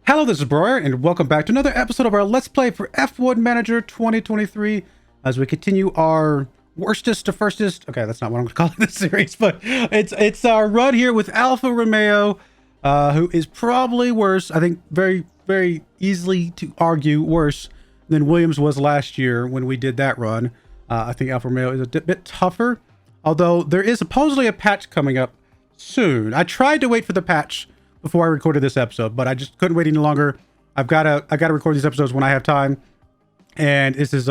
Hello, this is Broyar, and welcome back to another episode of our Let's Play for F1 Manager 2023 as we continue our worstest to firstest. Okay, that's not what I'm going to call this series, but it's our run here with Alfa Romeo, who is probably worse. I think very, very easily to argue worse than Williams was last year when we did that run. I think Alfa Romeo is a bit tougher, although there is supposedly a patch coming up soon. I tried to wait for the patch before I recorded this episode, but I just couldn't wait any longer. I gotta record these episodes when I have time, and this is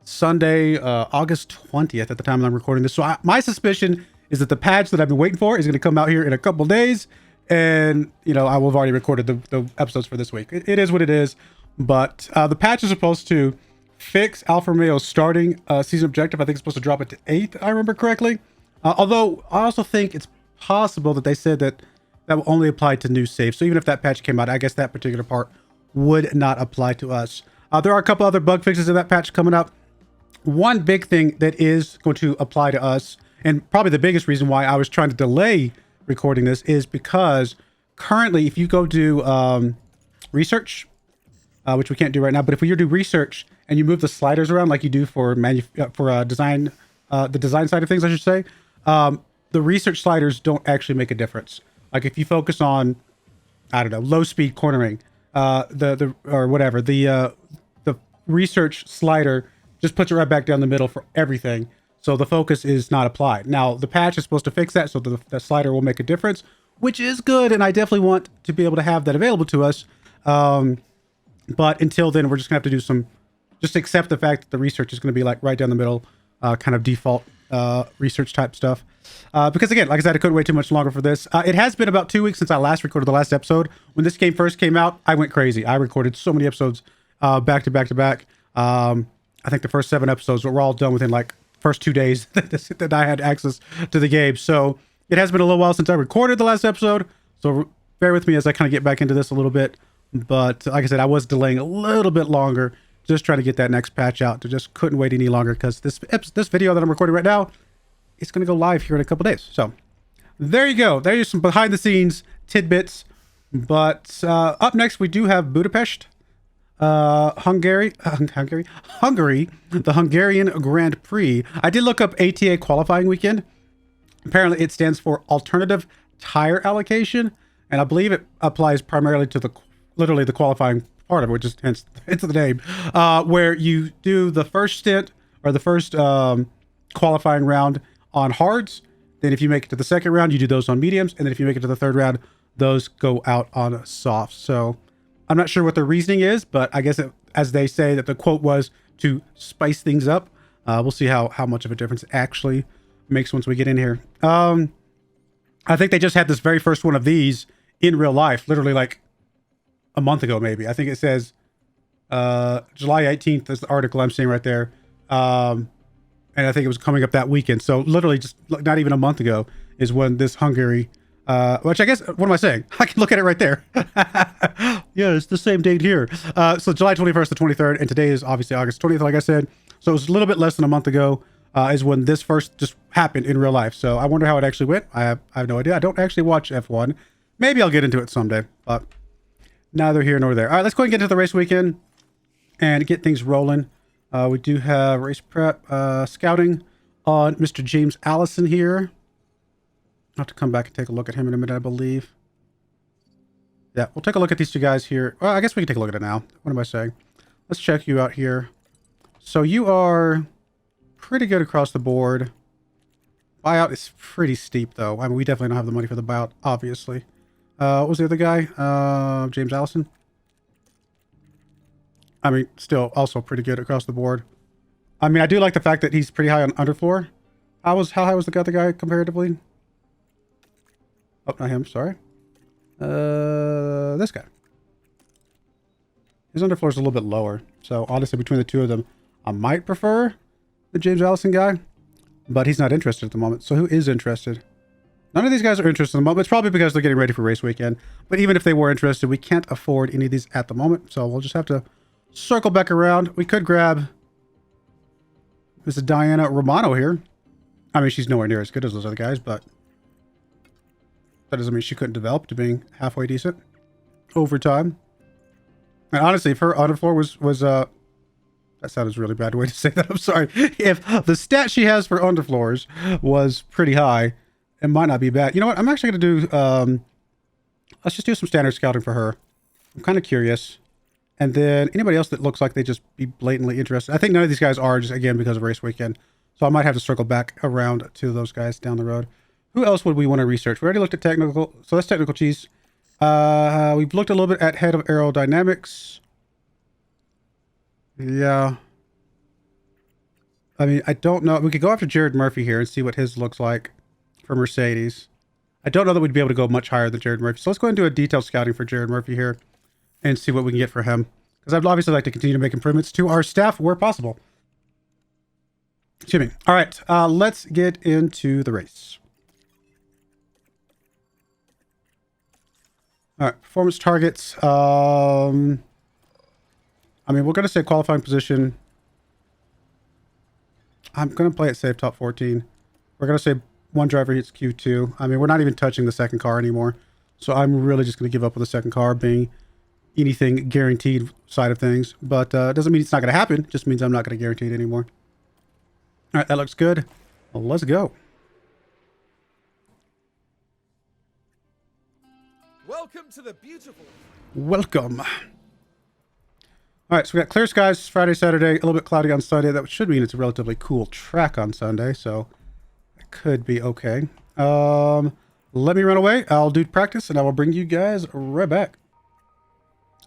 Sunday, August 20th at the time I'm recording this. So my suspicion is that the patch that I've been waiting for is going to come out here in a couple days, and you know I will have already recorded the episodes for this week. It is what it is, but the patch is supposed to fix Alfa Romeo's starting season objective. I think it's supposed to drop it to 8th, I remember correctly. Although I also think it's possible that they said that will only apply to new saves. So even if that patch came out, I guess that particular part would not apply to us. There are a couple other bug fixes in that patch coming up. One big thing that is going to apply to us, and probably the biggest reason why I was trying to delay recording this, is because currently if you go do research, which we can't do right now, but if we do research and you move the sliders around like you do for design, the design side of things, I should say, the research sliders don't actually make a difference. Like if you focus on, I don't know, low speed cornering, the research slider just puts it right back down the middle for everything. So the focus is not applied. Now the patch is supposed to fix that, so the slider will make a difference, which is good. And I definitely want to be able to have that available to us. But until then, we're just gonna have to do just accept the fact that the research is going to be like right down the middle, kind of default research type stuff. Because again, like I said, I couldn't wait too much longer for this. It has been about 2 weeks since I last recorded the last episode. When this game first came out, I went crazy. I recorded so many episodes back to back to back. I think the first 7 episodes were all done within like first 2 days that I had access to the game. So it has been a little while since I recorded the last episode. So bear with me as I kind of get back into this a little bit. But like I said, I was delaying a little bit longer, just trying to get that next patch out. Just couldn't wait any longer because this video that I'm recording right now, it's going to go live here in a couple days. So there you go. There's some behind the scenes tidbits. But up next, we do have Budapest, Hungary, the Hungarian Grand Prix. I did look up ATA qualifying weekend. Apparently it stands for alternative tire allocation. And I believe it applies primarily to literally the qualifying part of it, which is hence the name, where you do the first stint or the first qualifying round on hards. Then if you make it to the second round, you do those on mediums. And then if you make it to the third round, those go out on softs. So I'm not sure what the reasoning is, but I guess as they say that the quote was to spice things up. We'll see how much of a difference it actually makes once we get in here. I think they just had this very first one of these in real life, literally like a month ago, maybe. I think it says July 18th is the article I'm seeing right there. And I think it was coming up that weekend. So literally just not even a month ago is when this Hungary, which I guess, what am I saying? I can look at it right there. Yeah, it's the same date here. So July 21st to 23rd, and today is obviously August 20th, like I said. So it was a little bit less than a month ago is when this first just happened in real life. So I wonder how it actually went. I have no idea. I don't actually watch F1. Maybe I'll get into it someday, but neither here nor there. All right, let's go ahead and get to the race weekend and get things rolling. We do have race prep scouting on Mr. James Allison here. I'll have to come back and take a look at him in a minute, I believe. Yeah, we'll take a look at these two guys here. Well, I guess we can take a look at it now. What am I saying? Let's check you out here. So you are pretty good across the board. Buyout is pretty steep, though. I mean, we definitely don't have the money for the buyout, obviously. What was the other guy? James Allison. I mean, still also pretty good across the board. I mean, I do like the fact that he's pretty high on underfloor. How high was the other guy comparatively? Oh, not him. Sorry. This guy. His underfloor is a little bit lower. So honestly, between the two of them, I might prefer the James Allison guy, but he's not interested at the moment. So who is interested? None of these guys are interested at the moment. It's probably because they're getting ready for race weekend. But even if they were interested, we can't afford any of these at the moment. So we'll just have to circle back around. We could grab Mrs. Diana Romano here. I mean, she's nowhere near as good as those other guys, but that doesn't mean she couldn't develop to being halfway decent over time. And honestly, if her underfloor was that sounded really bad way to say that. I'm sorry. If the stat she has for underfloors was pretty high, it might not be bad. You know what? I'm actually going to do, let's just do some standard scouting for her. I'm kind of curious. And then anybody else that looks like they just be blatantly interested. I think none of these guys are, just again because of race weekend. So I might have to circle back around to those guys down the road. Who else would we want to research? We already looked at technical. So that's technical cheese. We've looked a little bit at head of aerodynamics. Yeah. I mean, I don't know. We could go after Jared Murphy here and see what his looks like for Mercedes. I don't know that we'd be able to go much higher than Jared Murphy. So let's go ahead and do a detailed scouting for Jared Murphy here and see what we can get for him. Because I'd obviously like to continue to make improvements to our staff where possible. Excuse me. All right, let's get into the race. All right, performance targets. I mean, we're going to say qualifying position. I'm going to play it safe, top 14. We're going to say one driver hits Q2. I mean, we're not even touching the second car anymore. So I'm really just going to give up with the second car being anything guaranteed side of things. But it doesn't mean it's not going to happen. It just means I'm not going to guarantee it anymore. All right, that looks good. Well, let's go. Welcome to the beautiful. Welcome. All right, so we got clear skies Friday, Saturday, a little bit cloudy on Sunday. That should mean it's a relatively cool track on Sunday, so it could be okay. Let me run away. I'll do practice, and I will bring you guys right back.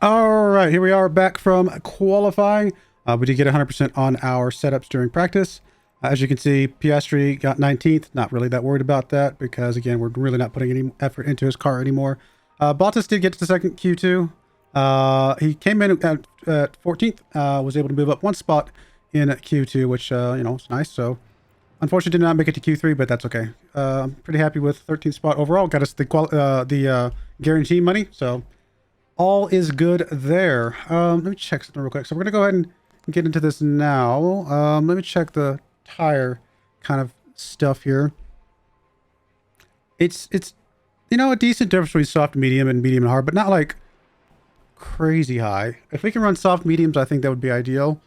All right, here we are back from qualifying. We did get 100% on our setups during practice. As you can see, Piastri got 19th. Not really that worried about that because, again, we're really not putting any effort into his car anymore. Bottas did get to the second Q2. He came in at 14th, was able to move up one spot in Q2, which, you know, is nice. So, unfortunately, did not make it to Q3, but that's okay. I'm pretty happy with 13th spot overall. Got us the guarantee money, so all is good there. Let me check something real quick. So, we're going to go ahead and get into this now. Let me check the tire kind of stuff here. It's you know, a decent difference between soft medium and medium and hard, but not like crazy high. If we can run soft mediums, I think that would be ideal.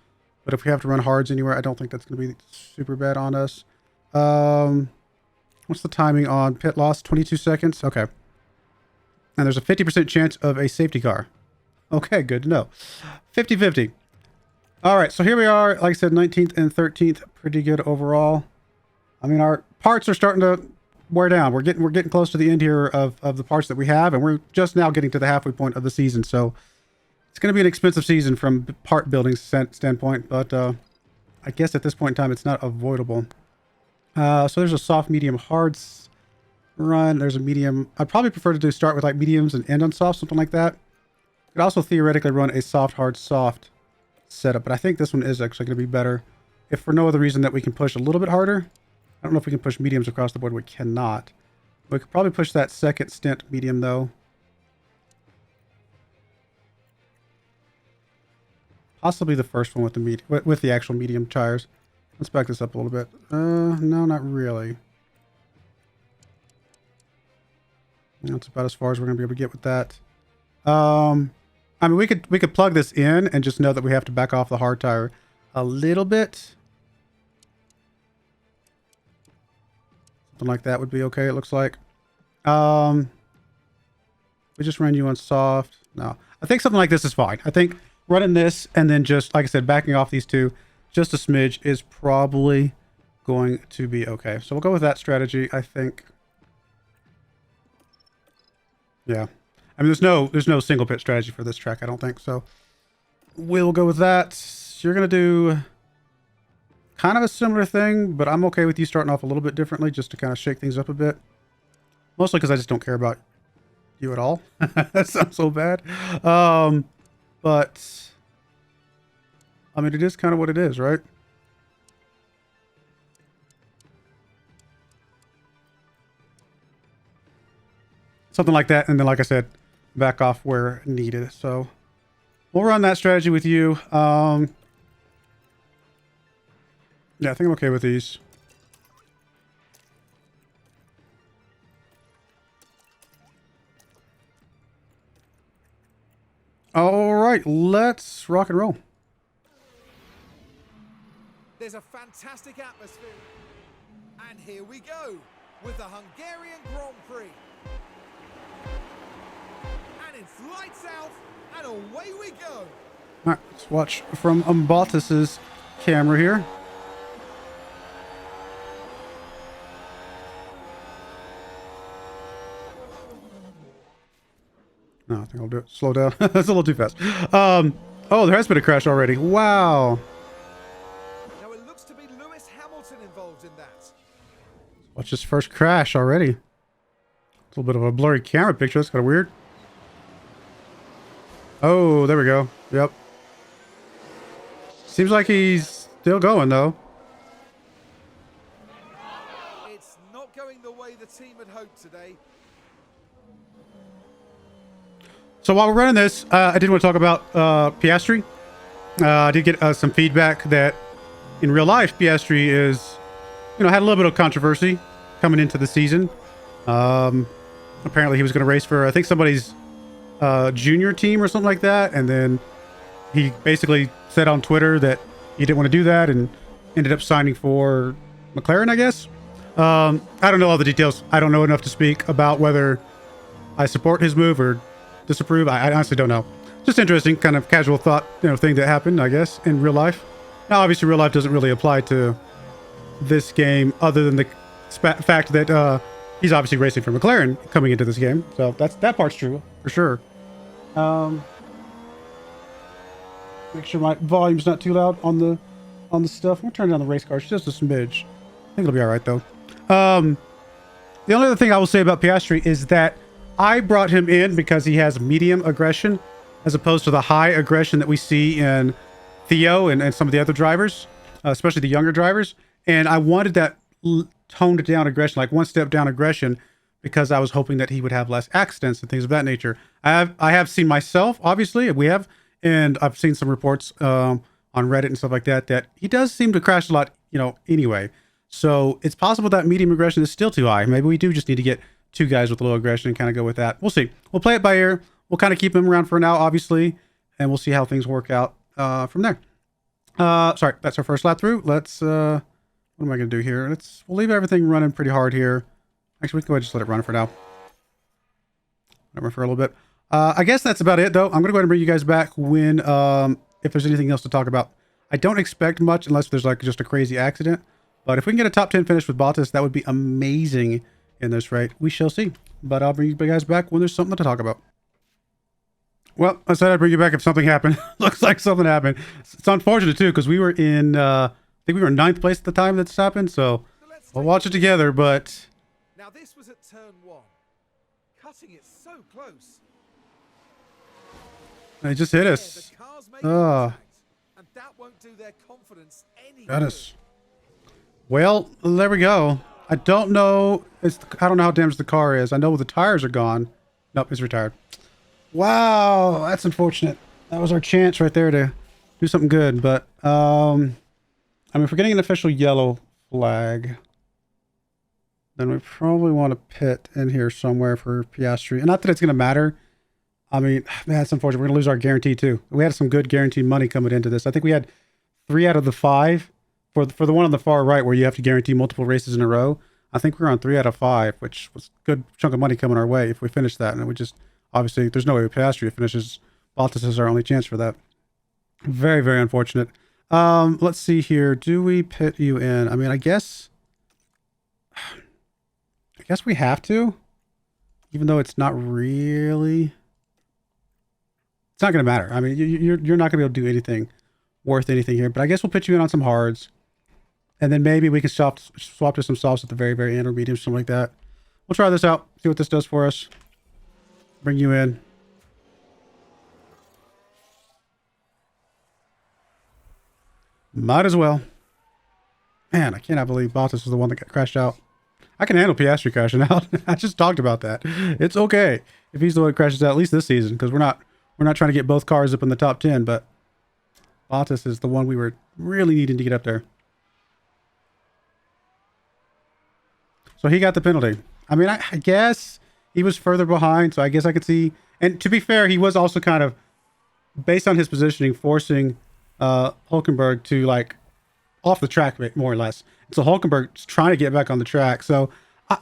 But if we have to run hards anywhere, I don't think that's going to be super bad on us. What's the timing on pit loss? 22 seconds. Okay. And there's a 50% chance of a safety car. Okay, good to know. 50-50. All right, so here we are. Like I said, 19th and 13th, pretty good overall. I mean, our parts are starting to wear down. We're getting close to the end here of the parts that we have, and we're just now getting to the halfway point of the season. So it's going to be an expensive season from part building standpoint, but I guess at this point in time, it's not avoidable. So there's a soft, medium, hard run. There's a medium. I'd probably prefer to start with like mediums and end on soft, something like that. Could also theoretically run a soft, hard, soft setup, but I think this one is actually going to be better. If for no other reason that we can push a little bit harder. I don't know if we can push mediums across the board. We cannot. We could probably push that second stint medium though. Possibly the first one with the with the actual medium tires. Let's back this up a little bit. No, not really. That's about as far as we're gonna be able to get with that. I mean, we could plug this in and just know that we have to back off the hard tire a little bit. Something like that would be okay, it looks like. We just ran you on soft. No, I think something like this is fine. I think running this and then just, like I said, backing off these two just a smidge is probably going to be okay. So we'll go with that strategy, I think. Yeah. I mean, there's no single pit strategy for this track, I don't think. So we'll go with that. You're going to do kind of a similar thing, but I'm okay with you starting off a little bit differently just to kind of shake things up a bit. Mostly because I just don't care about you at all. That sounds so bad. But I mean, it is kind of what it is, right? Something like that. And then, like I said, back off where needed. So we'll run that strategy with you. Yeah, I think I'm okay with these. All right, let's rock and roll. There's a fantastic atmosphere. And here we go with the Hungarian Grand Prix. And it's lights out and away we go. All right, let's watch from Bottas's camera here. No, I think I'll do it. Slow down. That's a little too fast. Oh, there has been a crash already. Wow. Now it looks to be Lewis Hamilton involved in that. Watch this first crash already. A little bit of a blurry camera picture. That's kind of weird. Oh, there we go. Yep. Seems like he's still going, though. It's not going the way the team had hoped today. So while we're running this, I did want to talk about PIASTRI. I did get some feedback that in real life, PIASTRI is, had a little bit of controversy coming into the season. Apparently he was going to race for, I think, somebody's junior team or something like that. And then he basically said on Twitter that he didn't want to do that and ended up signing for McLaren, I guess. I don't know all the details. I don't know enough to speak about whether I support his move or disapprove. I honestly don't know. Just interesting, kind of casual thought, thing that happened, I guess, in real life. Now, obviously, real life doesn't really apply to this game, other than the fact that he's obviously racing for McLaren coming into this game. So that part's true for sure. Make sure my volume's not too loud on the stuff. I'm gonna turn down the race cars just a smidge. I think it'll be all right though. The only other thing I will say about Piastri is that I brought him in because he has medium aggression as opposed to the high aggression that we see in Theo and some of the other drivers, especially the younger drivers. And I wanted that toned down aggression, like one step down aggression, because I was hoping that he would have less accidents and things of that nature. I have seen myself, obviously, and I've seen some reports on Reddit and stuff like that, that he does seem to crash a lot, anyway. So it's possible that medium aggression is still too high. Maybe we do just need to get two guys with low aggression and kind of go with that. We'll see. We'll play it by ear. We'll kind of keep him around for now, obviously, and we'll see how things work out from there. Sorry, that's our first lap through. Let's, what am I going to do here? We'll leave everything running pretty hard here. Actually, we can go ahead and just let it run for now. Let it run for a little bit. I guess that's about it, though. I'm going to go ahead and bring you guys back when, if there's anything else to talk about. I don't expect much unless there's like just a crazy accident. But if we can get a top 10 finish with Bottas, that would be amazing in this race. We shall see. But I'll bring you guys back when there's something to talk about. Well, I said I'd bring you back if something happened. Looks like something happened. It's unfortunate, too, because we were in, I think we were in 9th place at the time this happened. So we'll watch it together, but... Now this was at turn 1. Cutting it so close. They just hit us. Yeah, the cars made contact, and that won't do their confidence any Got good. us. Well, there we go. I don't know how damaged the car is. I know the tires are gone. Nope, it's retired. Wow, that's unfortunate. That was our chance right there to do something good. But, I mean, if we're getting an official yellow flag, then we probably want to pit in here somewhere for Piastri. And not that it's going to matter. I mean, man, that's unfortunate. We're going to lose our guarantee, too. We had some good guaranteed money coming into this. I think we had 3 out of the 5. For the one on the far right where you have to guarantee multiple races in a row, I think we're on 3 out of 5, which was a good chunk of money coming our way if we finish that. And we just, obviously, there's no way Piastri finishes. Bottas is our only chance for that. Very, very unfortunate. Let's see here. Do we pit you in? I mean, I guess we have to, even though it's not really, it's not going to matter. I mean, you're not going to be able to do anything worth anything here, but I guess we'll put you in on some hards. And then maybe we can swap to some softs at the very, very end or mediums, something like that. We'll try this out, see what this does for us. Bring you in. Might as well. Man, I cannot believe Bottas is the one that got crashed out. I can handle Piastri crashing out. I just talked about that. It's okay if he's the one that crashes out, at least this season, because we're not trying to get both cars up in the top 10, but Bottas is the one we were really needing to get up there. So he got the penalty. I mean, I guess he was further behind, so I guess I could see. And to be fair, he was also kind of based on his positioning, forcing Hulkenberg to like off the track more or less. So Hulkenberg's trying to get back on the track. So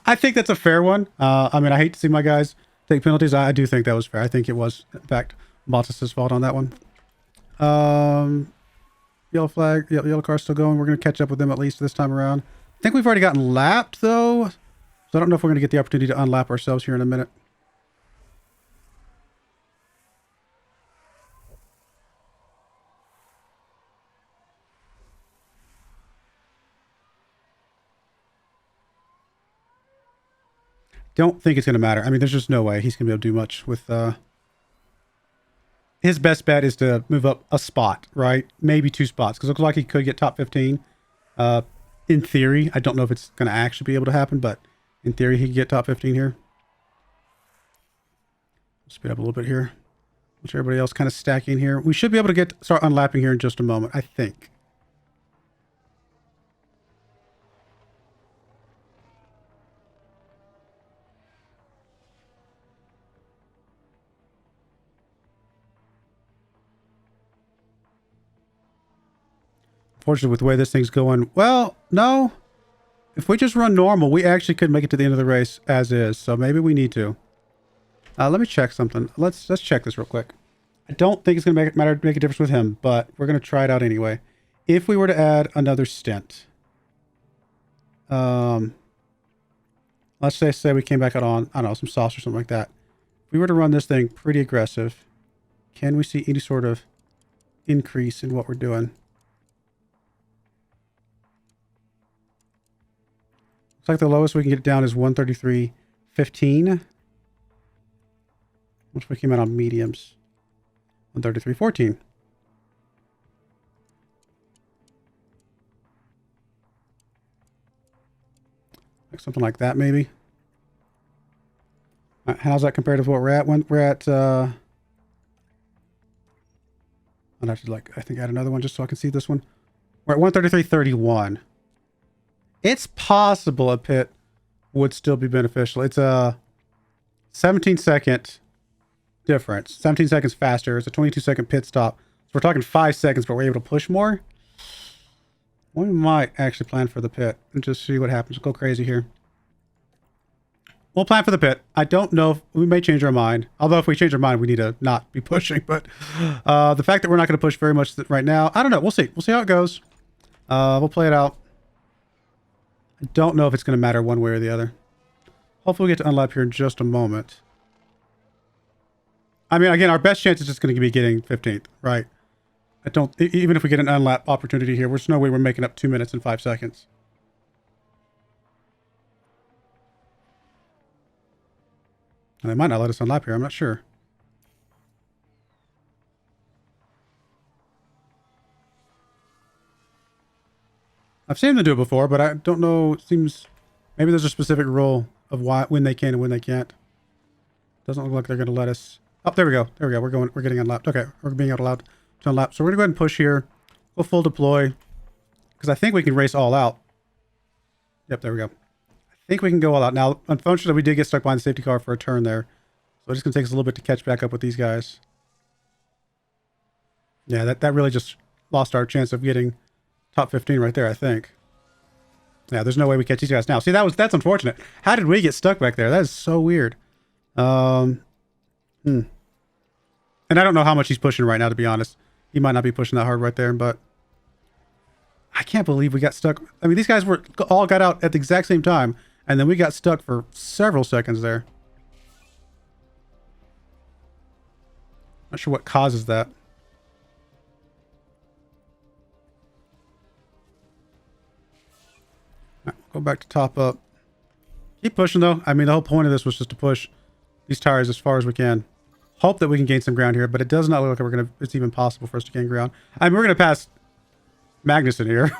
I think that's a fair one. I mean, I hate to see my guys take penalties. I do think that was fair. I think it was, in fact, Bottas's fault on that one. Yellow flag. Yep, yellow car's still going. We're going to catch up with them at least this time around. I think we've already gotten lapped, though. So I don't know if we're going to get the opportunity to unlap ourselves here in a minute. Don't think it's going to matter. I mean, there's just no way he's going to be able to do much with... His best bet is to move up a spot, right? Maybe 2 spots, because it looks like he could get top 15. In theory, I don't know if it's going to actually be able to happen, but in theory, he could get top 15 here. Speed up a little bit here. Watch everybody else kind of stacking here. We should be able to start unlapping here in just a moment, I think. Fortunately, with the way this thing's going, well, no. If we just run normal, we actually could make it to the end of the race as is. So maybe we need to. Let me check something. Let's check this real quick. I don't think it's going to make a difference with him, but we're going to try it out anyway. If we were to add another stint, let's say we came back out on, I don't know, some sauce or something like that. If we were to run this thing pretty aggressive, can we see any sort of increase in what we're doing? Looks like the lowest we can get it down is 133.15. Which we came out on mediums. 133.14. Like something like that, maybe. How's that compared to what we're at? We're at, I'd have to, like, I think add another one just so I can see this one. We're at 133.31. It's possible a pit would still be beneficial. It's a 17-second difference. 17 seconds faster. It's a 22-second pit stop. So we're talking 5 seconds, but we're able to push more. We might actually plan for the pit and just see what happens. Go crazy here. We'll plan for the pit. I don't know if we may change our mind. Although if we change our mind, we need to not be pushing. But the fact that we're not going to push very much right now, I don't know. We'll see. We'll see how it goes. We'll play it out. I don't know if it's going to matter one way or the other. Hopefully we get to unlap here in just a moment. I mean, again, our best chance is just going to be getting 15th, right? I don't, even if we get an unlap opportunity here, there's no way we're making up 2 minutes and 5 seconds. And they might not let us unlap here, I'm not sure. I've seen them do it before, but I don't know. It seems maybe there's a specific rule of when they can and when they can't. Doesn't look like they're going to let us. Oh, there we go. There we go. We're getting unlapped. Okay, we're being allowed to unlap. So we're going to go ahead and push here. We'll full deploy because I think we can race all out. Yep, there we go. I think we can go all out. Now, unfortunately, we did get stuck behind the safety car for a turn there. So it's going to take us a little bit to catch back up with these guys. Yeah, that really just lost our chance of getting top 15 right there, I think. Yeah, there's no way we catch these guys now. See, that's unfortunate. How did we get stuck back there? That is so weird. And I don't know how much he's pushing right now, to be honest. He might not be pushing that hard right there, but I can't believe we got stuck. I mean, these guys all got out at the exact same time, and then we got stuck for several seconds there. Not sure what causes that. Go back to top up. Keep pushing, though. I mean, the whole point of this was just to push these tires as far as we can. Hope that we can gain some ground here, but it does not look like it's even possible for us to gain ground. I mean, we're going to pass Magnussen here.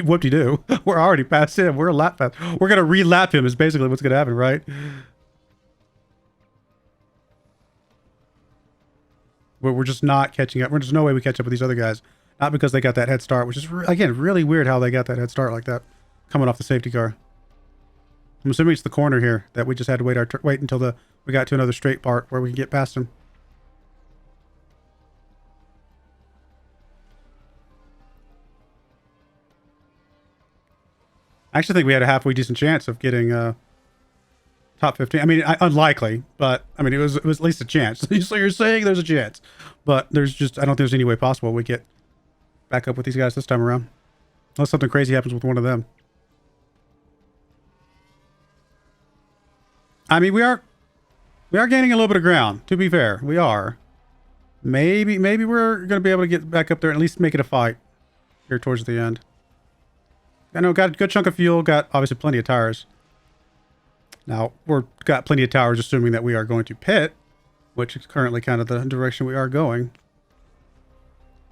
Whoop-de-doo. We're already past him. We're a lap past. We're going to re-lap him is basically what's going to happen, right? We're just not catching up. There's no way we catch up with these other guys. Not because they got that head start, which is, again, really weird how they got that head start like that. Coming off the safety car. I'm assuming it's the corner here that we just had to wait until we got to another straight part where we can get past him. I actually think we had a halfway decent chance of getting top 15. I mean, unlikely, but I mean, it was at least a chance. So you're saying there's a chance, but there's just, I don't think there's any way possible we get back up with these guys this time around. Unless something crazy happens with one of them. I mean, we are gaining a little bit of ground, to be fair. We are. Maybe we're going to be able to get back up there and at least make it a fight here towards the end. I know, got a good chunk of fuel, got obviously plenty of tires. Now, we're got plenty of tires assuming that we are going to pit, which is currently kind of the direction we are going.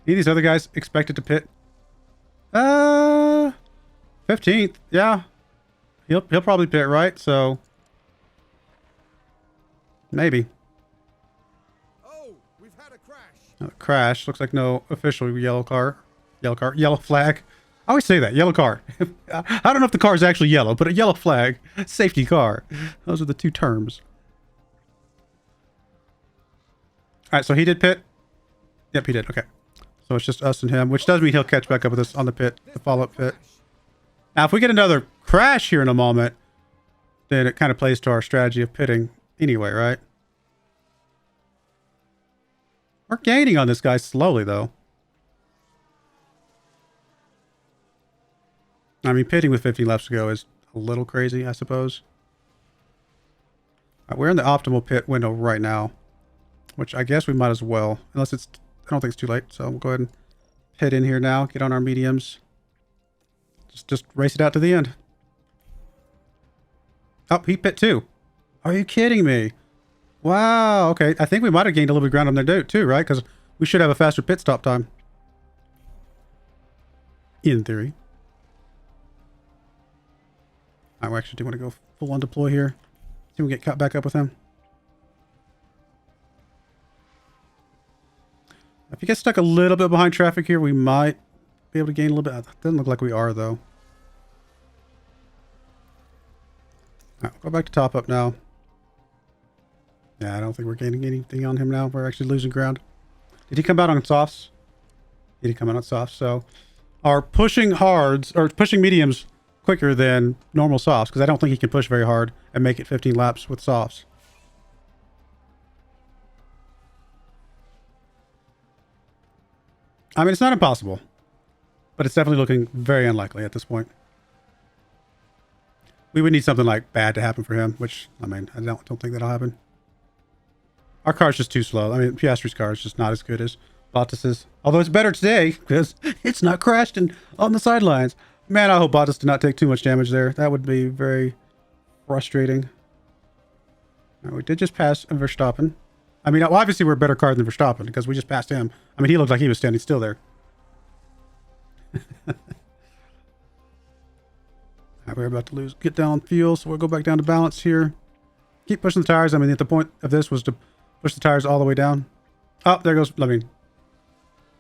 Any of these other guys expected to pit? 15th, yeah. He'll probably pit, right? So maybe. Oh, we've had a crash. Crash. Looks like no official yellow flag. I always say that, yellow car. I don't know if the car is actually yellow, but a yellow flag, safety car. Those are the two terms. All right, so he did pit. Yep, he did. Okay. So it's just us and him, which does mean he'll catch back up with us on the pit, the follow-up pit. Now, if we get another crash here in a moment, then it kind of plays to our strategy of pitting anyway, right? We're gaining on this guy slowly, though. I mean, pitting with 15 laps to go is a little crazy, I suppose. All right, we're in the optimal pit window right now, which I guess we might as well, unless it's, I don't think it's too late. So we'll go ahead and pit in here now, get on our mediums. Just race it out to the end. Oh, he pit too. Are you kidding me? Wow, okay. I think we might have gained a little bit of ground on there too, right? Because we should have a faster pit stop time. In theory. I actually do want to go full on deploy here. See if we get caught back up with him. If you get stuck a little bit behind traffic here, we might be able to gain a little bit. It doesn't look like we are, though. All right, we'll go back to top up now. Yeah, I don't think we're gaining anything on him now. We're actually losing ground. Did he come out on softs? He did come out on softs. So our pushing hards, or pushing mediums, quicker than normal softs, because I don't think he can push very hard and make it 15 laps with softs. I mean, it's not impossible, but it's definitely looking very unlikely at this point. We would need something like bad to happen for him, which, I mean, I don't think that'll happen. Our car's just too slow. I mean, Piastri's car is just not as good as Bottas's, although it's better today because it's not crashed on the sidelines. Man, I hope Bottas did not take too much damage there. That would be very frustrating. Right, we did just pass Verstappen. I mean, obviously we're a better car than Verstappen because we just passed him. I mean, he looked like he was standing still there. Right, we're about to get down on fuel, so we'll go back down to balance here. Keep pushing the tires. I mean, the point of this was to push the tires all the way down. Oh, there goes, I mean,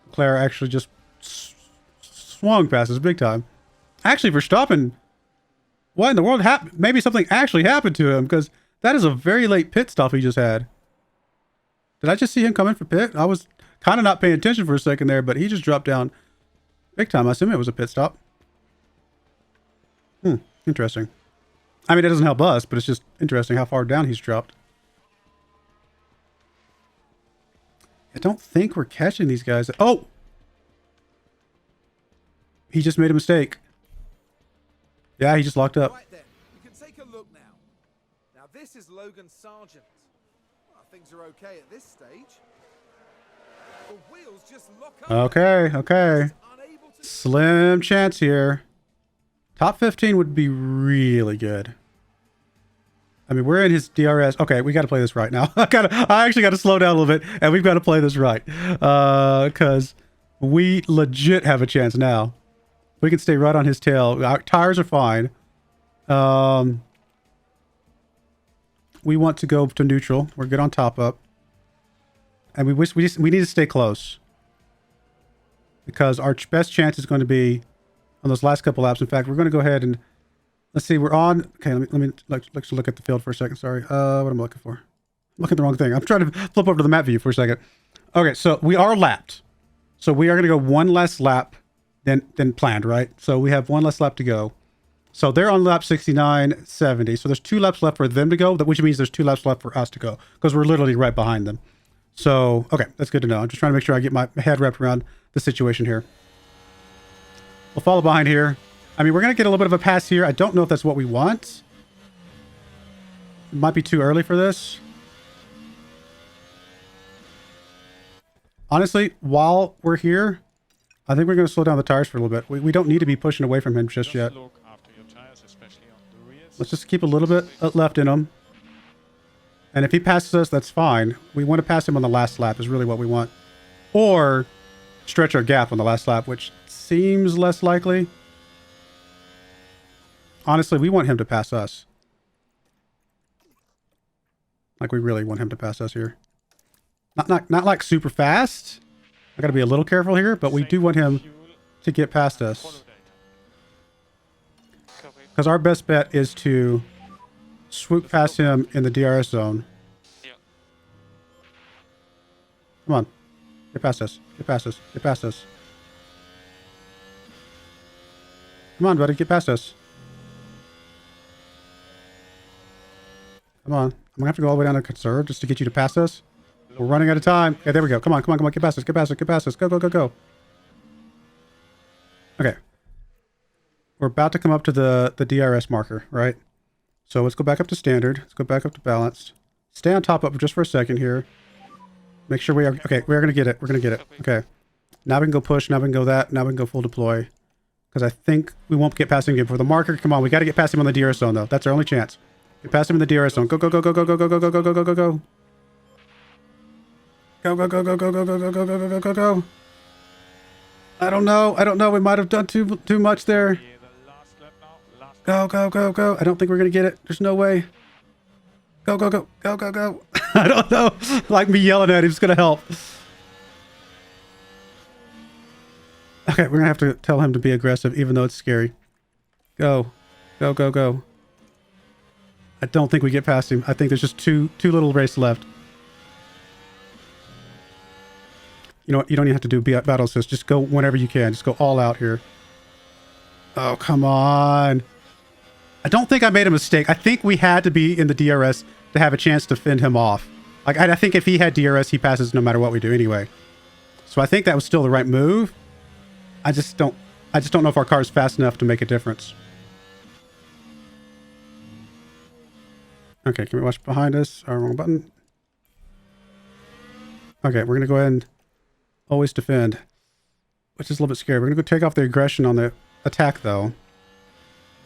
Leclerc actually just swung past us big time. Actually, Verstappen, what in the world happened? Maybe something actually happened to him because that is a very late pit stop he just had. Did I just see him come in for pit? I was kind of not paying attention for a second there, but he just dropped down big time. I assume it was a pit stop. Interesting. I mean, it doesn't help us, but it's just interesting how far down he's dropped. I don't think we're catching these guys. Oh! He just made a mistake. Yeah, he just locked up. Right then, we can take a look now. Now this is Logan Sargent. Well, things are okay at this stage. The wheels just lock up. Okay. Slim chance here. Top 15 would be really good. I mean, we're in his DRS. Okay, we got to play this right now. I actually got to slow down a little bit, and we've got to play this right. Because we legit have a chance now. We can stay right on his tail. Our tires are fine. We want to go to neutral. We're good on top up. And we need to stay close. Because our best chance is going to be on those last couple laps. In fact, we're going to go ahead and let's see. We're on. Okay, let's look at the field for a second. Sorry. What am I looking for? I'm looking at the wrong thing. I'm trying to flip over to the map view for a second. Okay, so we are lapped. So we are going to go one less lap than planned, right? So we have one less lap to go. So they're on lap 69.70. So there's 2 laps left for them to go, which means there's 2 laps left for us to go because we're literally right behind them. So, okay, that's good to know. I'm just trying to make sure I get my head wrapped around the situation here. We'll follow behind here. I mean, we're going to get a little bit of a pass here. I don't know if that's what we want. It might be too early for this. Honestly, while we're here, I think we're going to slow down the tires for a little bit. We don't need to be pushing away from him just yet. Let's just keep a little bit left in him. And if he passes us, that's fine. We want to pass him on the last lap is really what we want. Or stretch our gap on the last lap, which seems less likely. Honestly, we want him to pass us. Like, we really want him to pass us here. Not like super fast. I got to be a little careful here, but we do want him to get past us. Because our best bet is to swoop past him in the DRS zone. Come on. Get past us. Get past us. Get past us. Come on, buddy. Get past us. Come on. I'm going to have to go all the way down to conserve just to get you to pass us. We're running out of time. Okay, there we go. Come on, come on, come on. Get past us. Get past us. Get past us. Go, go, go, go. Okay. We're about to come up to the DRS marker, right? So let's go back up to standard. Let's go back up to balanced. Stay on top of it just for a second here. Make sure we are... Okay, we're going to get it. We're going to get it. Okay. Now we can go push. Now we can go that. Now we can go full deploy. Because I think we won't get past him again for the marker. Come on, we got to get past him on the DRS zone, though. That's our only chance. Get past him in the DRS zone. Go, go, go, go, go, go, go, go, go, go, go, go, go, go. Go, go, go, go, go, go, go, go, go, go, go, go, go. I don't know. I don't know. We might have done too much there. Go, go, go, go. I don't think we're going to get it. There's no way. Go, go, go, go, go, go. I don't know. Like me yelling at him is going to help. Okay, we're going to have to tell him to be aggressive, even though it's scary. Go. Go, go, go. I don't think we get past him. I think there's just two little race left. You know what? You don't even have to do battle assist. Just go whenever you can. Just go all out here. Oh, come on. I don't think I made a mistake. I think we had to be in the DRS to have a chance to fend him off. Like, I think if he had DRS, he passes no matter what we do anyway. So I think that was still the right move. I just don't know if our car is fast enough to make a difference. Okay, can we watch behind us? Oh, wrong button. Okay, we're going to go ahead and always defend, which is a little bit scary. We're going to go take off the aggression on the attack, though.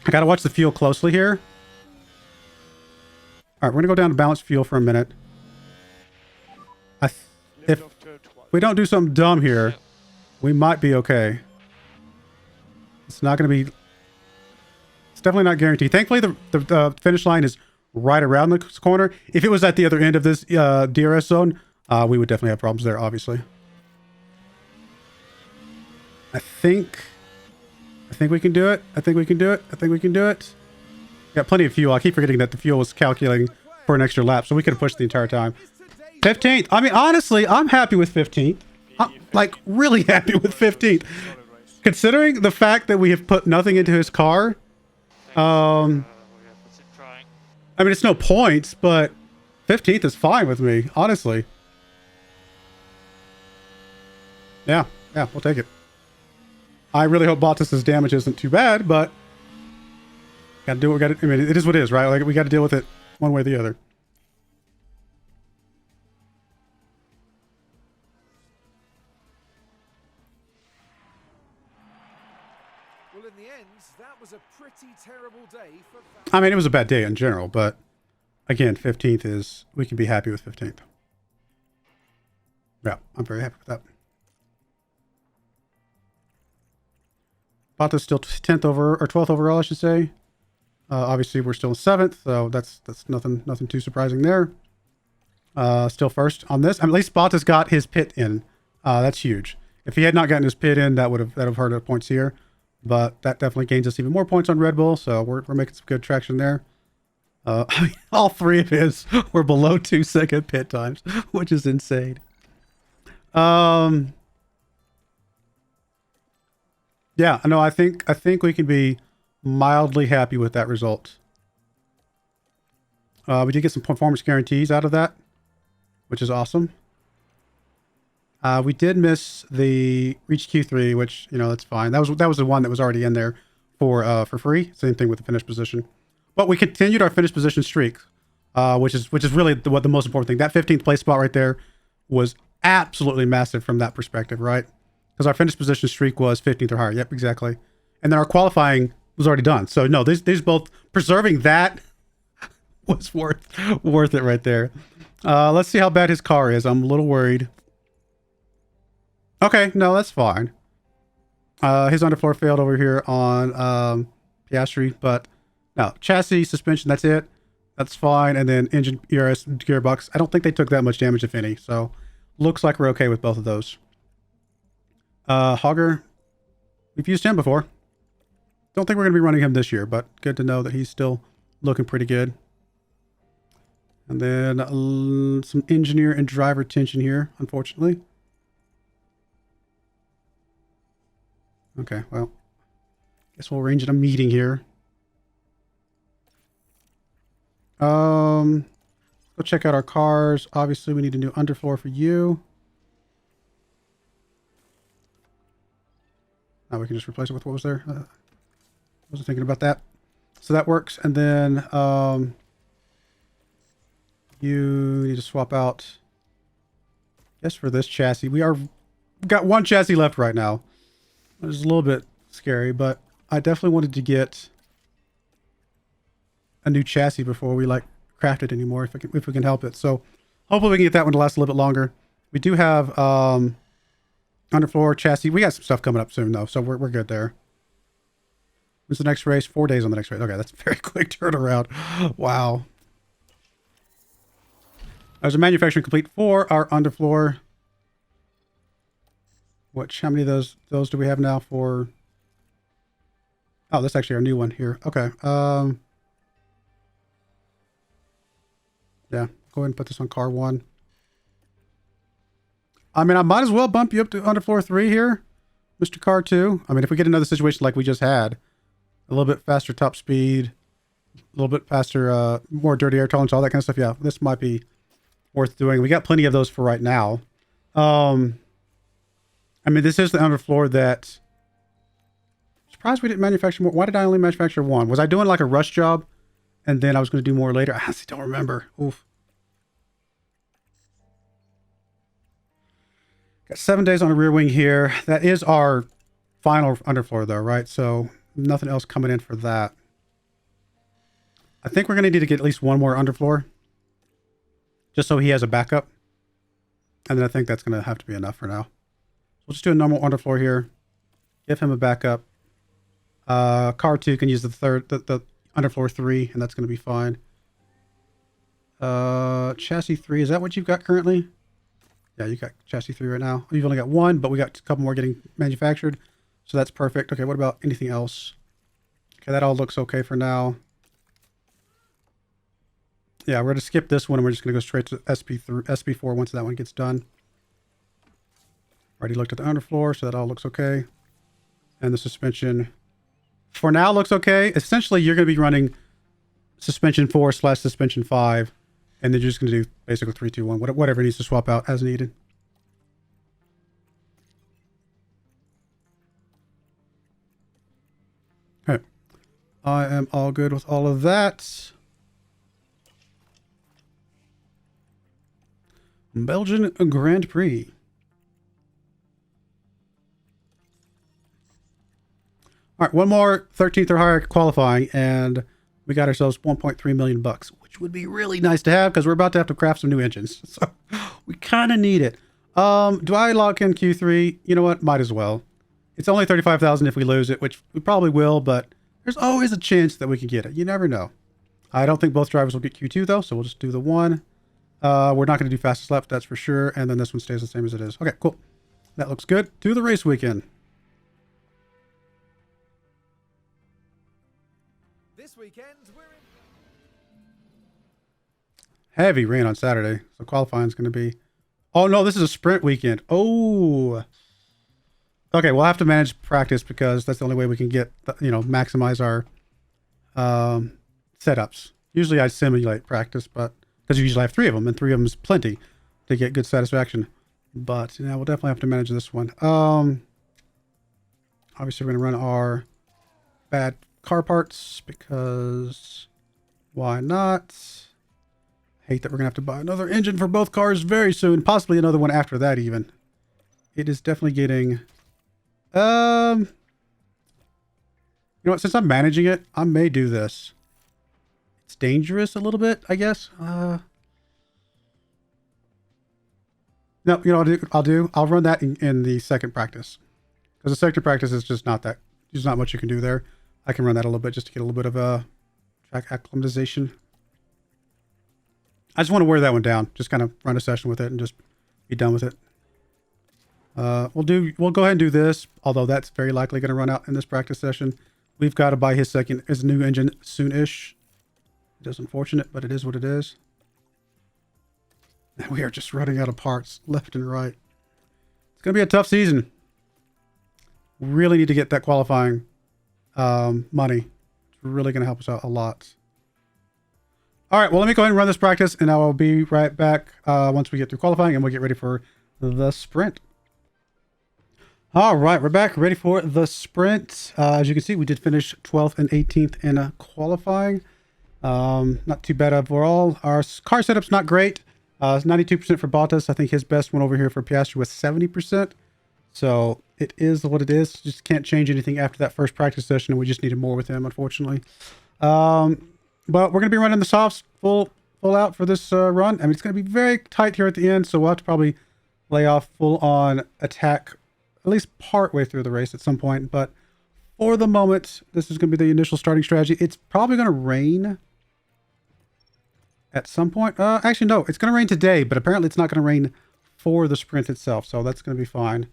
I got to watch the fuel closely here. All right, we're going to go down to balanced fuel for a minute. If we don't do something dumb here, we might be okay. It's not going to be... It's definitely not guaranteed. Thankfully, the finish line is right around the corner. If it was at the other end of this DRS zone, we would definitely have problems there, obviously. I think we can do it. I think we can do it. I think we can do it. Got plenty of fuel. I keep forgetting that the fuel was calculating for an extra lap, so we could have pushed the entire time. 15th. I mean, honestly, I'm happy with 15th. I'm, like, really happy with 15th. Considering the fact that we have put nothing into his car. I mean, it's no points, but 15th is fine with me, honestly. Yeah, we'll take it. I really hope Bottas's damage isn't too bad, but gotta do what we gotta. I mean, it is what it is, right? Like, we gotta deal with it one way or the other. Well, in the end, that was a pretty terrible day for... I mean, it was a bad day in general, but again, 15th is... We can be happy with 15th. Yeah, I'm very happy with that. Bottas still 10th over, or 12th overall, I should say. Obviously, we're still 7th, so that's nothing too surprising there. Still first on this. I mean, at least Bottas got his pit in. That's huge. If he had not gotten his pit in, that would have hurt our points here. But that definitely gains us even more points on Red Bull, so we're making some good traction there. I mean, all three of his were below 2-second pit times, which is insane. Yeah, no, I think we can be mildly happy with that result. We did get some performance guarantees out of that, which is awesome. We did miss the reach Q3, which, you know, that's fine. That was the one that was already in there for free. Same thing with the finish position. But we continued our finish position streak, which is really the most important thing. That 15th place spot right there was absolutely massive from that perspective, right? Because our finish position streak was 15th or higher. Yep, exactly. And then our qualifying was already done. So no, these both preserving that was worth it right there. Let's see how bad his car is. I'm a little worried. Okay, no, that's fine. His underfloor failed over here on PIASTRI, but no, chassis, suspension, that's it. That's fine. And then engine, ERS, gearbox. I don't think they took that much damage, if any. So looks like we're okay with both of those. Hogger, we've used him before. Don't think we're going to be running him this year, but good to know that he's still looking pretty good. And then some engineer and driver tension here, unfortunately. Okay, well, guess we'll arrange a meeting here. Go check out our cars. Obviously, we need a new underfloor for you. Now we can just replace it with what was there. Wasn't thinking about that. So that works. And then you need to swap out. Yes, for this chassis. We've got one chassis left right now. It's a little bit scary, but I definitely wanted to get a new chassis before we like craft it anymore, if we can help it. So hopefully we can get that one to last a little bit longer. We do have underfloor chassis. We got some stuff coming up soon though, so we're good there. When's the next race? 4 days on the next race. Okay, that's a very quick turnaround. Wow. There's a manufacturing complete for our underfloor. How many of those do we have now for? Oh, that's actually our new one here. Okay. Yeah, go ahead and put this on car 1. I mean, I might as well bump you up to underfloor 3 here, Mr. Car 2. I mean, if we get another situation like we just had, a little bit faster top speed, a little bit faster, more dirty air tolerance, all that kind of stuff. Yeah, this might be worth doing. We got plenty of those for right now. I mean, this is the underfloor that... Surprised we didn't manufacture more. Why did I only manufacture 1? Was I doing like a rush job and then I was going to do more later? I honestly don't remember. Oof. Got 7 days on a rear wing here. That is our final underfloor though, right? So nothing else coming in for that. I think we're going to need to get at least one more underfloor just so he has a backup. And then I think that's going to have to be enough for now. We'll just do a normal underfloor here. Give him a backup. Car 2 can use the underfloor 3, and that's going to be fine. Chassis 3, is that what you've got currently? Yeah, you got chassis 3 right now. You've only got 1, but we got a couple more getting manufactured. So that's perfect. Okay, what about anything else? Okay, that all looks okay for now. Yeah, we're going to skip this one, and we're just going to go straight to SP4 once that one gets done. Already looked at the underfloor, so that all looks okay. And the suspension, for now, looks okay. Essentially, you're going to be running suspension 4/suspension 5, and then you're just going to do basically 3, 2, 1, whatever needs to swap out as needed. Okay. I am all good with all of that. Belgian Grand Prix. All right, one more 13th or higher qualifying, and we got ourselves 1.3 million bucks, which would be really nice to have because we're about to have to craft some new engines. So we kind of need it. Do I lock in Q3? You know what? Might as well. It's only 35,000 if we lose it, which we probably will, but there's always a chance that we can get it. You never know. I don't think both drivers will get Q2 though, so we'll just do the 1. We're not going to do fastest lap, that's for sure. And then this one stays the same as it is. Okay, cool. That looks good. To the race weekend. This weekend, we're in... Heavy rain on Saturday. So qualifying is going to be... Oh, no, this is a sprint weekend. Oh. Okay, we'll have to manage practice because that's the only way we can get, maximize our setups. Usually I simulate practice, but because you usually have 3 of them, and 3 of them is plenty to get good satisfaction. But yeah, we'll definitely have to manage this one. Obviously we're going to run our bad car parts because why not? Hate that we're going to have to buy another engine for both cars very soon, possibly another one after that even. It is definitely getting you know what, since I'm managing it, I may do this. It's dangerous a little bit, I guess. No, you know what I'll run that in the second practice. Because the second practice is just not that, there's not much you can do there. I can run that a little bit just to get a little bit of a track acclimatization. I just want to wear that one down. Just kind of run a session with it and just be done with it. We'll go ahead and do this, although that's very likely going to run out in this practice session. We've got to buy his new engine soon-ish. It is unfortunate, but it is what it is. And we are just running out of parts left and right. It's going to be a tough season. Really need to get that qualifying money. It's really going to help us out a lot. All right, well, let me go ahead and run this practice, and I will be right back once we get through qualifying, and we'll get ready for the sprint. All right, we're back, ready for the sprint. As you can see, we did finish 12th and 18th in qualifying. Not too bad overall. Our car setup's not great. 92% for Bottas. I think his best one over here for Piastri was 70%. So it is what it is. Just can't change anything after that first practice session, and we just needed more with him, unfortunately. But we're going to be running the softs full out for this run. I mean, it's going to be very tight here at the end, so we'll have to probably lay off full on attack at least part way through the race at some point. But for the moment, this is going to be the initial starting strategy. It's probably going to rain at some point. Actually, no, it's going to rain today, but apparently it's not going to rain for the sprint itself, so that's going to be fine.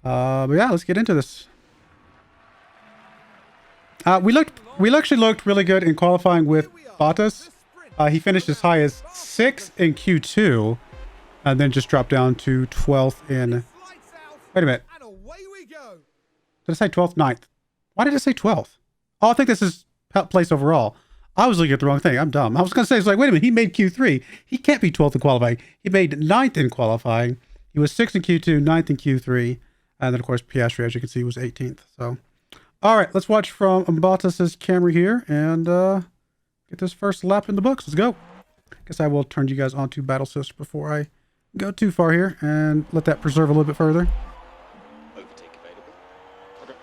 But yeah, let's get into this. We actually looked really good in qualifying with Bottas. He finished as high as 6th in Q2, and then just dropped down to 12th in... Wait a minute. Did I say 12th? 9th. Why did I say 12th? Oh, I think this is place overall. I was looking at the wrong thing. I'm dumb. I was going to say, it's like, wait a minute, he made Q3. He can't be 12th in qualifying. He made 9th in qualifying. He was 6th in Q2, 9th in Q3. And then, of course, Piastri, as you can see, was 18th. So, all right, let's watch from Bottas's camera here and get this first lap in the books. Let's go. Guess I will turn you guys onto Battle Sys before I go too far here and let that preserve a little bit further. Overtake available. Okay.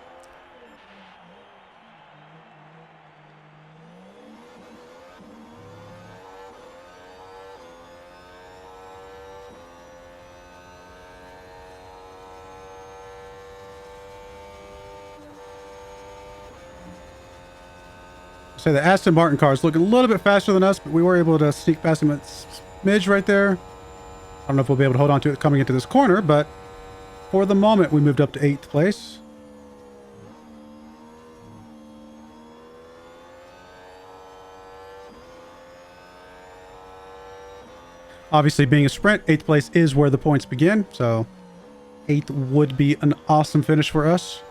So the Aston Martin car is looking a little bit faster than us, but we were able to sneak past him at smidge right there. I don't know if we'll be able to hold on to it coming into this corner, but for the moment, we moved up to 8th place. Obviously, being a sprint, 8th place is where the points begin, so 8th would be an awesome finish for us.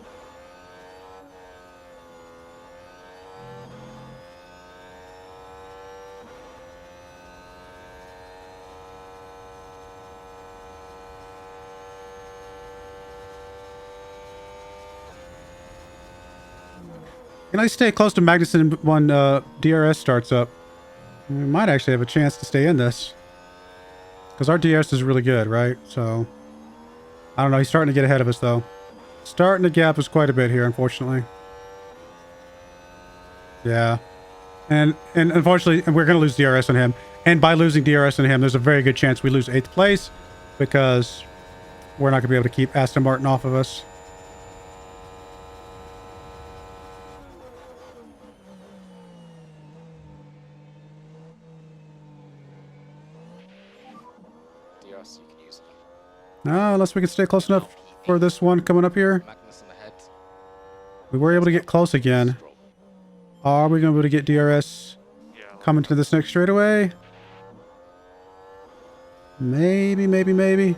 Can I stay close to Magnussen when DRS starts up? We might actually have a chance to stay in this. Because our DRS is really good, right? So, I don't know. He's starting to get ahead of us, though. Starting to gap us quite a bit here, unfortunately. Yeah. And unfortunately, we're going to lose DRS on him. And by losing DRS on him, there's a very good chance we lose 8th place. Because we're not going to be able to keep Aston Martin off of us. No, unless we can stay close enough for this one coming up here. We were able to get close again. Are we going to be able to get DRS coming to this next straightaway? Maybe, maybe, maybe.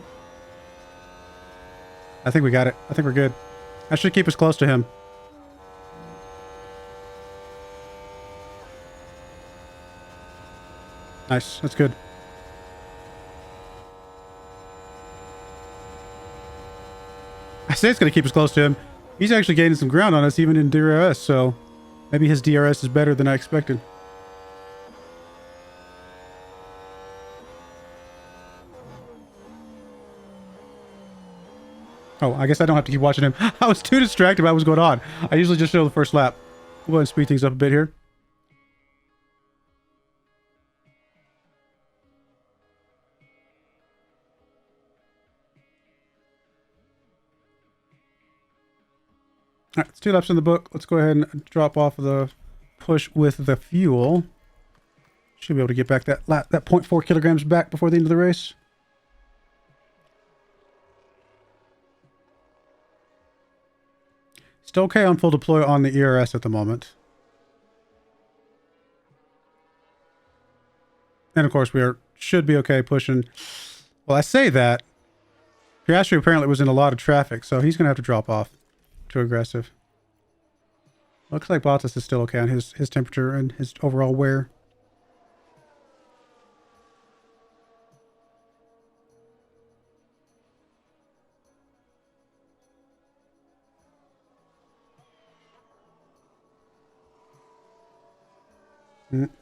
I think we got it. I think we're good. That should keep us close to him. Nice. That's good. I say it's going to keep us close to him. He's actually gaining some ground on us, even in DRS, so maybe his DRS is better than I expected. Oh, I guess I don't have to keep watching him. I was too distracted by what was going on. I usually just show the first lap. We'll go ahead and speed things up a bit here. All right, it's 2 laps in the book. Let's go ahead and drop off of the push with the fuel. Should be able to get back that 0.4 kilograms back before the end of the race. Still okay on full deploy on the ERS at the moment. And of course should be okay pushing. Well, I say that. Piastri apparently was in a lot of traffic, so he's going to have to drop off. Too aggressive. Looks like Bottas is still okay on his temperature and his overall wear.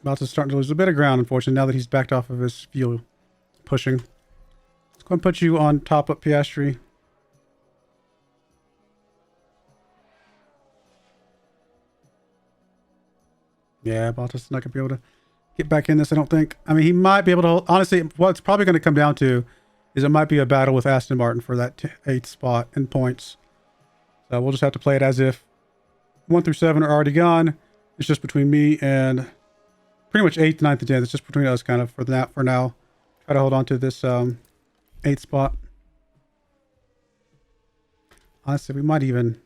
Bottas is starting to lose a bit of ground, unfortunately, now that he's backed off of his fuel pushing. Let's go and put you on top up Piastri. Yeah, Bottas is not going to be able to get back in this, I don't think. I mean, he might be able to... Honestly, what it's probably going to come down to is it might be a battle with Aston Martin for that 8th spot in points. So we'll just have to play it as if 1 through 7 are already gone. It's just between me and pretty much 8th, 9th, and 10th. It's just between us kind of for now. Try to hold on to this 8th spot. Honestly, we might even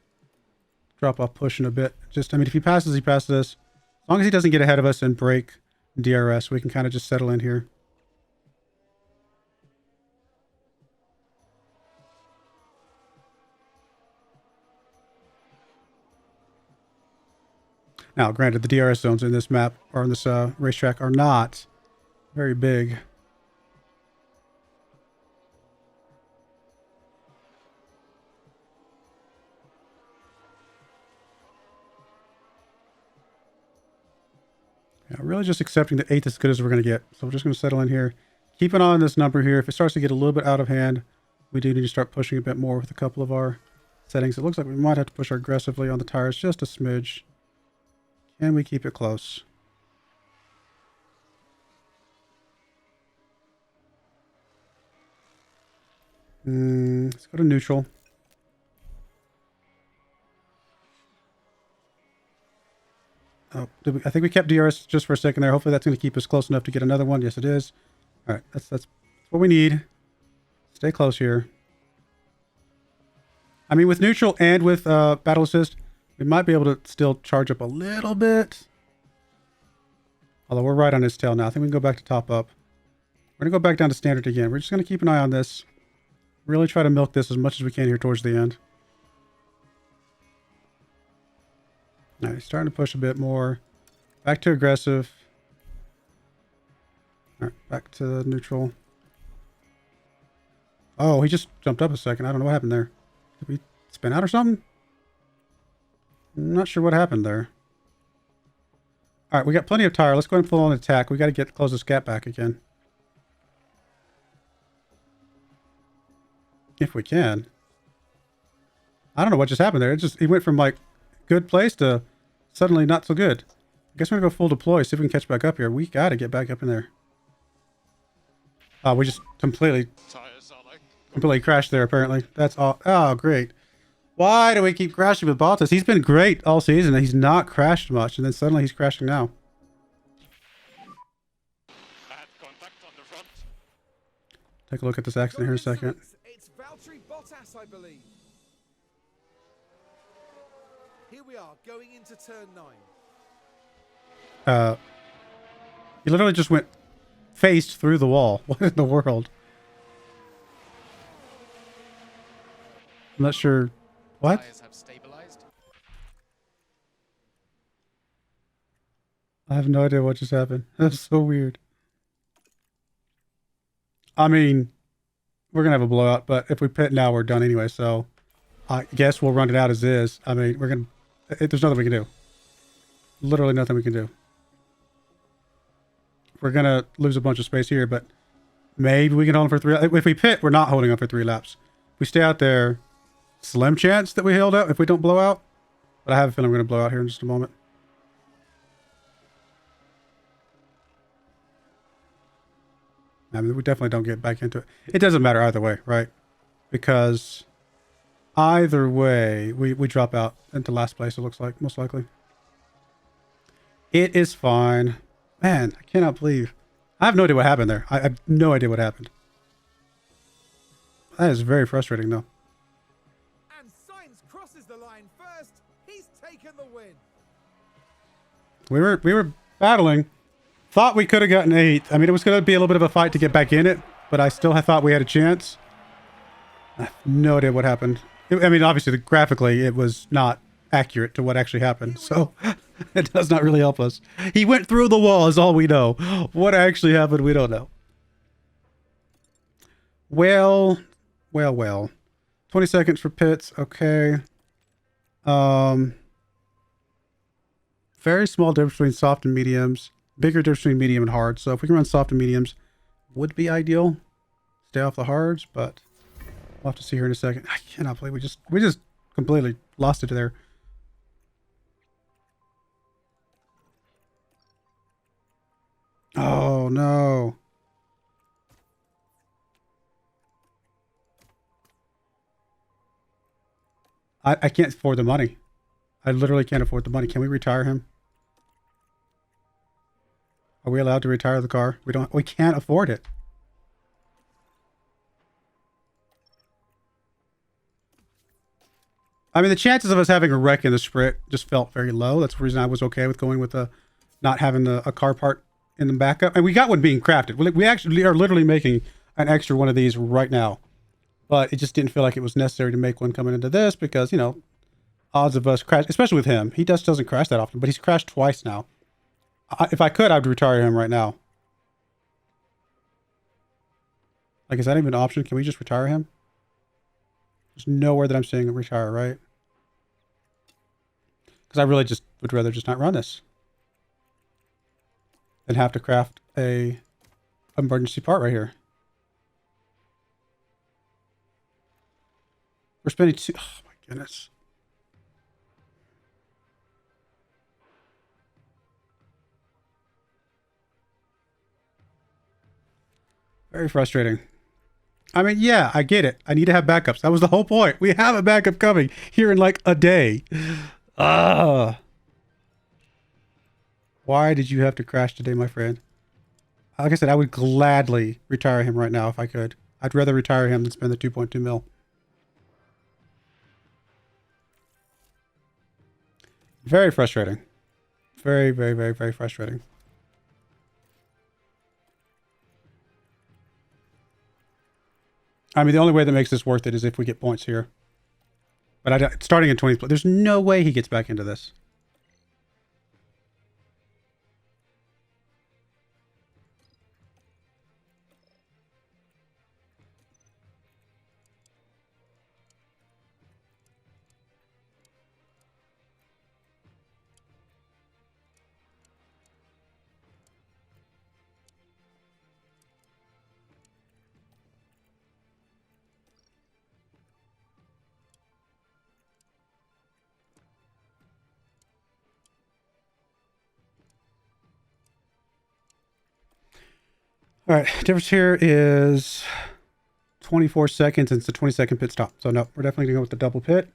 drop off pushing a bit. Just, I mean, if he passes, he passes us. As long as he doesn't get ahead of us and break DRS, we can kind of just settle in here. Now, granted, the DRS zones in this map, or in this racetrack, are not very big. Yeah, really just accepting that 8th is as good as we're going to get. So we're just going to settle in here. Keep an eye on this number here. If it starts to get a little bit out of hand, we do need to start pushing a bit more with a couple of our settings. It looks like we might have to push aggressively on the tires just a smidge. Can we keep it close? Let's go to neutral. Oh, I think we kept DRS just for a second there. Hopefully that's going to keep us close enough to get another one. Yes, it is. All right, that's what we need. Stay close here. I mean, with neutral and with battle assist, we might be able to still charge up a little bit. Although we're right on his tail now. I think we can go back to top up. We're going to go back down to standard again. We're just going to keep an eye on this. Really try to milk this as much as we can here towards the end. All right, he's starting to push a bit more. Back to aggressive. All right, back to neutral. Oh, he just jumped up a second. I don't know what happened there. Did we spin out or something? I'm not sure what happened there. All right, we got plenty of tire. Let's go ahead and full on attack. We got to close this gap back again. If we can. I don't know what just happened there. He went from like good place to suddenly not so good. I guess we're going to go full deploy, see if we can catch back up here. We got to get back up in there. We just completely crashed there, apparently. That's all. Oh, great. Why do we keep crashing with Bottas? He's been great all season, and he's not crashed much, and then suddenly he's crashing now. Take a look at this accident here in a second. It's Valtteri Bottas, I believe. Here we are, going into turn 9. He literally just went faced through the wall. What in the world? I'm not sure. What? Have stabilized. I have no idea what just happened. That's so weird. I mean, we're going to have a blowout, but if we pit now, we're done anyway. So I guess we'll run it out as is. I mean, we're going to, there's nothing we can do. Literally nothing we can do. We're going to lose a bunch of space here, but maybe we can hold on for 3. If we pit, we're not holding on for 3 laps. If we stay out there, slim chance that we held out if we don't blow out. But I have a feeling we're going to blow out here in just a moment. I mean, we definitely don't get back into it. It doesn't matter either way, right? Because either way, we drop out into last place, it looks like, most likely. It is fine. Man, I cannot believe. I have no idea what happened there. I have no idea what happened. That is very frustrating, though. And Sainz crosses the line first. He's taken the win. We were battling. Thought we could have gotten 8th. I mean, it was going to be a little bit of a fight to get back in it, but I still thought we had a chance. I have no idea what happened. I mean, obviously, graphically, it was not accurate to what actually happened, so it does not really help us. He went through the wall is all we know. What actually happened, we don't know. Well. 20 seconds for pits. Okay. Very small difference between soft and mediums. Bigger difference between medium and hard. So if we can run soft and mediums, would be ideal. Stay off the hards, but we'll have to see here in a second. I cannot believe we just completely lost it there. Oh no. I can't afford the money. I literally can't afford the money. Can we retire him? Are we allowed to retire the car? We can't afford it. I mean, the chances of us having a wreck in the sprint just felt very low. That's the reason I was okay with going with not having a car part in the backup. And we got one being crafted. We actually are literally making an extra one of these right now. But it just didn't feel like it was necessary to make one coming into this because, you know, odds of us crash, especially with him. He doesn't crash that often, but he's crashed twice now. If I could, I would retire him right now. Like, is that even an option? Can we just retire him? There's nowhere that I'm seeing him retire, right? Because I really just would rather just not run this than have to craft a emergency part right here. We're spending oh my goodness. Very frustrating. I mean, yeah, I get it. I need to have backups. That was the whole point. We have a backup coming here in like a day. Why did you have to crash today, my friend? Like I said, I would gladly retire him right now if I could. I'd rather retire him than spend the 2.2 mil. Very frustrating. Very, very, very, very frustrating. I mean, the only way that makes this worth it is if we get points here. But starting in 20th, there's no way he gets back into this. All right, difference here is 24 seconds, and it's a 20-second pit stop. So no, we're definitely going to go with the double pit.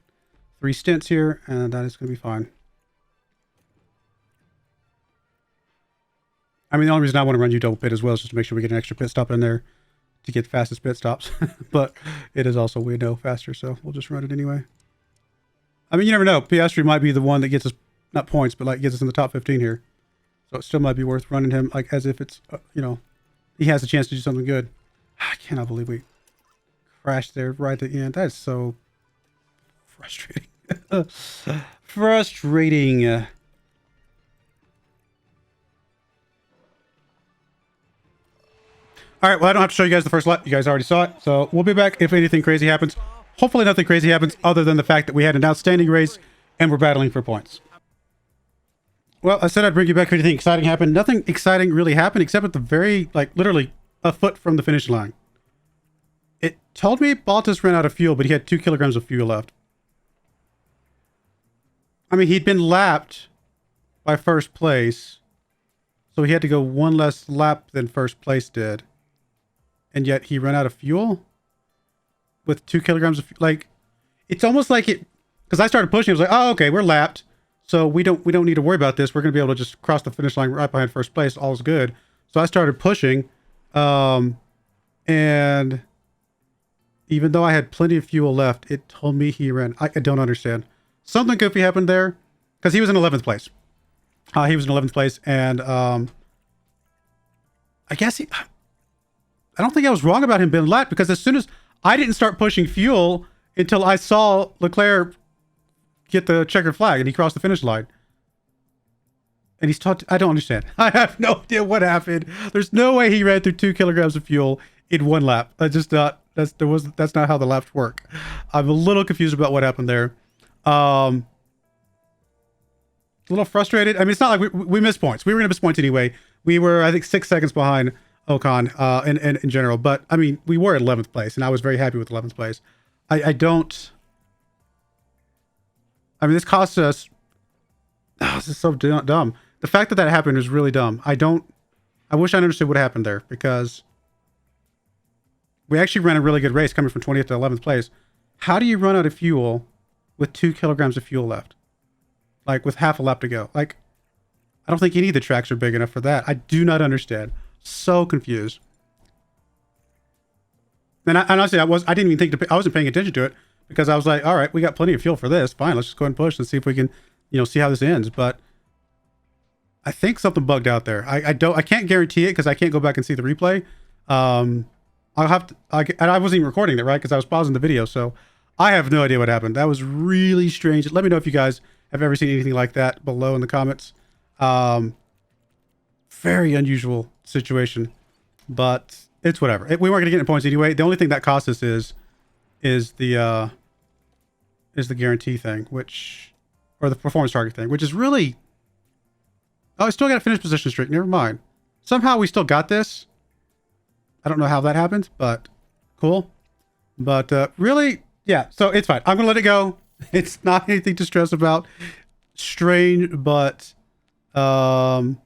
3 stints here, and that is going to be fine. I mean, the only reason I want to run you double pit as well is just to make sure we get an extra pit stop in there to get the fastest pit stops. But it is also, we know, faster, so we'll just run it anyway. I mean, you never know. PIASTRI might be the one that gets us, not points, but like gets us in the top 15 here. So it still might be worth running him like as if it's, you know, he has a chance to do something good. I cannot believe we crashed there right at the end. That is so frustrating. Frustrating. All All right, well, I don't have to show you guys the first lap. You guys already saw it. So we'll be back if anything crazy happens. Hopefully nothing crazy happens other than the fact that we had an outstanding race and we're battling for points. Well, I said I'd bring you back if anything exciting happened. Nothing exciting really happened except at the very, like, literally a foot from the finish line. It told me Bottas ran out of fuel, but he had 2 kilograms of fuel left. I mean, he'd been lapped by first place, so he had to go one less lap than first place did. And yet he ran out of fuel with 2 kilograms of, like, it's almost like it, because I started pushing, I was like, oh, okay, we're lapped. So we don't need to worry about this. We're going to be able to just cross the finish line right behind first place. All's good. So I started pushing. And even though I had plenty of fuel left, it told me he ran. I don't understand. Something goofy happened there because he was in 11th place. He was in 11th place. And I guess I don't think I was wrong about him being lapped, because as soon as I didn't start pushing fuel until I saw Leclerc get the checkered flag and he crossed the finish line. And he's taught, I don't understand. I have no idea what happened. There's no way he ran through 2 kilograms of fuel in one lap. I just not, that's not how the laps work. I'm a little confused about what happened there. A little frustrated. I mean, it's not like we missed points. We were going to miss points anyway. We were, I think, 6 seconds behind Ocon in general. But I mean, we were at 11th place and I was very happy with 11th place. I mean, this cost us, this is so dumb. The fact that happened is really dumb. I wish I understood what happened there, because we actually ran a really good race coming from 20th to 11th place. How do you run out of fuel with 2 kilograms of fuel left? Like, with half a lap to go. Like, I don't think any of the tracks are big enough for that. I do not understand. So confused. And honestly, I didn't even think I wasn't paying attention to it, because I was like, all right, we got plenty of fuel for this. Fine, let's just go ahead and push and see if we can, see how this ends. But I think something bugged out there. I can't guarantee it because I can't go back and see the replay. I'll have to, and I wasn't even recording it, right? Because I was pausing the video. So I have no idea what happened. That was really strange. Let me know if you guys have ever seen anything like that below in the comments. Very unusual situation, but it's whatever. We weren't going to get any points anyway. The only thing that cost us is the guarantee thing, or the performance target thing, which is really, oh, I still got a finish position streak. Never mind. Somehow we still got this. I don't know how that happened, but cool. But really, yeah, so it's fine. I'm going to let it go. It's not anything to stress about. Strange, but I'll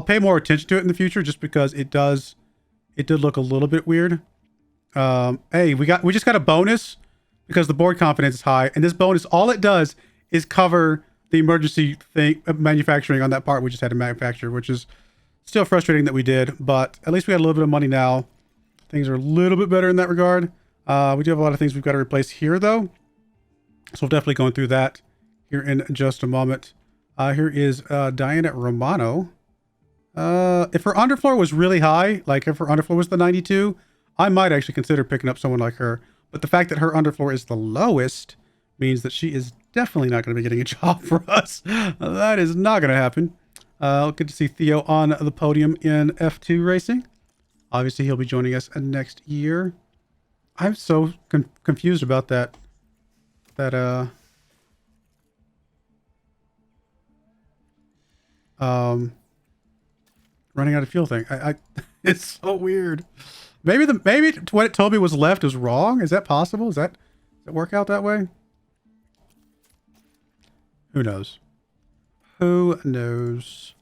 pay more attention to it in the future, just because it did look a little bit weird. Hey, we just got a bonus because the board confidence is high, and this bonus, all it does is cover the emergency thing manufacturing on that part we just had to manufacture, which is still frustrating that we did, but at least we got a little bit of money now. Things are a little bit better in that regard. We do have a lot of things we've got to replace here, though, so we'll definitely going through that here in just a moment. Here is Diana Romano. If her underfloor was really high, like if her underfloor was the 92, I might actually consider picking up someone like her. But the fact that her underfloor is the lowest means that she is definitely not going to be getting a job for us. That is not going to happen. Good to see Theo on the podium in F2 racing. Obviously, he'll be joining us next year. I'm so confused about that running out of fuel thing. It's so weird. Maybe what it told me was left is wrong. Is that possible? Does it work out that way? Who knows? Who knows?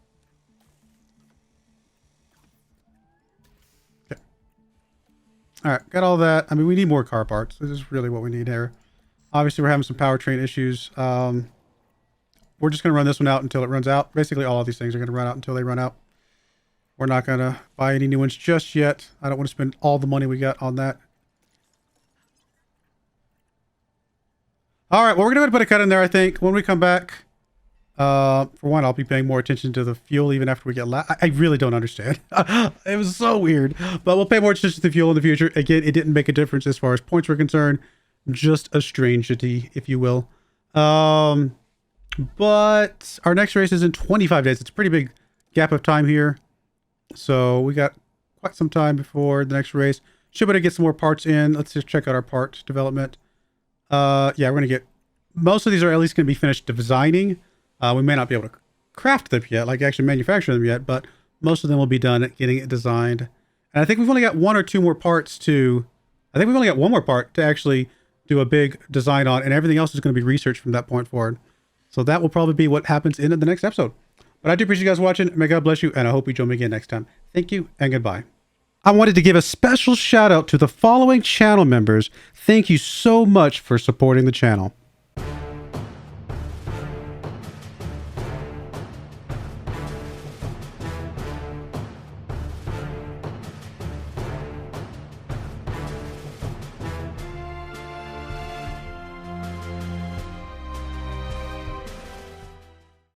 Okay. All right, got all that. I mean, we need more car parts. This is really what we need here. Obviously, we're having some powertrain issues. We're just going to run this one out until it runs out. Basically, all of these things are going to run out until they run out. We're not going to buy any new ones just yet. I don't want to spend all the money we got on that. All right, well, we're going to put a cut in there, I think. When we come back, for one, I'll be paying more attention to the fuel even after we get I really don't understand. It was so weird. But we'll pay more attention to the fuel in the future. Again, it didn't make a difference as far as points were concerned. Just a strangity, if you will. But our next race is in 25 days. It's a pretty big gap of time here. So we got quite some time before the next race. Should be able to get some more parts in. Let's just check out our part development. Yeah, we're going to get... Most of these are at least going to be finished designing. We may not be able to craft them yet, like actually manufacture them yet, but most of them will be done at getting it designed. And I think we've only got one or two more parts to... I think we've only got one more part to actually do a big design on, and everything else is going to be researched from that point forward. So that will probably be what happens in the next episode. But I do appreciate you guys watching. May God bless you, and I hope you join me again next time. Thank you, and goodbye. I wanted to give a special shout out to the following channel members. Thank you so much for supporting the channel.